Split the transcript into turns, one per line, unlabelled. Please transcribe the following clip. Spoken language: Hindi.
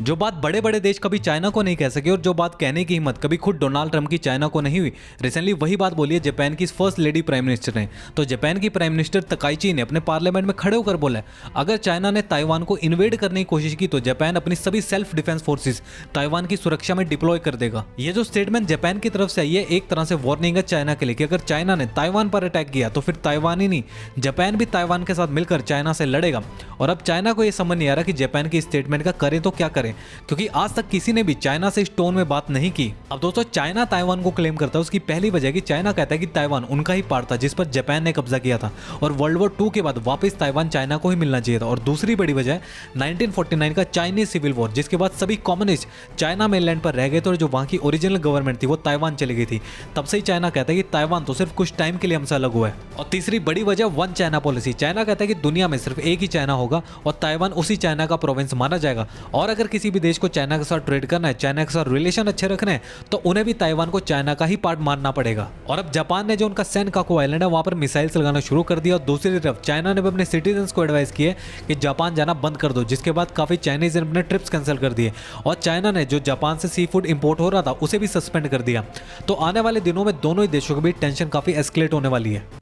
जो बात बड़े बड़े देश कभी चाइना को नहीं कह सके और जो बात कहने की हिम्मत कभी खुद डोनाल्ड ट्रंप की चाइना को नहीं हुई, रिसेंटली वही बात बोली है जापान की फर्स्ट लेडी प्राइम मिनिस्टर ने। तो जापान की प्राइम मिनिस्टर तकाइची ने अपने पार्लियामेंट में खड़े होकर बोला अगर चाइना ने ताइवान को इन्वेड करने की कोशिश की तो जापान अपनी सभी सेल्फ डिफेंस फोर्सेस ताइवान की सुरक्षा में डिप्लॉय कर देगा। ये जो स्टेटमेंट जापान की तरफ से आई है एक तरह से वार्निंग है चाइना के लिए कि अगर चाइना ने ताइवान पर अटैक किया तो फिर ताइवान ही नहीं जापान भी ताइवान के साथ मिलकर चाइना से लड़ेगा। और अब चाइना को यह समझ नहीं आ रहा कि जापान की स्टेटमेंट का करें तो क्या करें, क्योंकि आज तक किसी ने भी चाइना से इस टोन में बात नहीं की। अब दोस्तों चाइना ताइवान को क्लेम करता है, उसकी पहली वजह कि चाइना कहता है कि ताइवान उनका ही पार्ट था जिस पर जापान ने कब्जा किया था और वर्ल्ड वॉर 2 के बाद वापस ताइवान चाइना को ही मिलना चाहिए था। और दूसरी बड़ी वजह है 1949 का चाइनीज सिविल वॉर, जिसके बाद सभी कम्युनिस्ट चाइना मेनलैंड पर रह गए थे और जो वहां की ओरिजिनल गवर्नमेंट थी वो ताइवान चली गई थी। तब से ही चाइना कहता है कि ताइवान तो सिर्फ कुछ टाइम के लिए हमसे अलग हुआ है। और तीसरी बड़ी वजह वन चाइना पॉलिसी, चाइना कहता है कि दुनिया में सिर्फ एक ही चाइना होगा और ताइवान उसी चाइना का प्रोविंस माना जाएगा। और अगर किसी भी देश को चाइना के साथ ट्रेड करना है, चाइना के साथ रिलेशन अच्छे रखने हैं, तो उन्हें भी ताइवान को चाइना का ही पार्ट मानना पड़ेगा। और अब जापान ने जो उनका सेनकाकू आइलैंड है वहां पर मिसाइल्स लगाना शुरू कर दिया और दूसरी तरफ चाइना ने भी अपने सिटीजन्स को एडवाइस किए कि जापान जाना बंद कर दो, जिसके बाद काफी चाइनीज ने अपने ट्रिप्स कैंसिल कर दिए और चाइना ने जो जापान से सी फूड इंपोर्ट हो रहा था उसे भी सस्पेंड कर दिया। तो आने वाले दिनों में दोनों ही देशों के बीच टेंशन काफी एस्केलेट होने वाली है।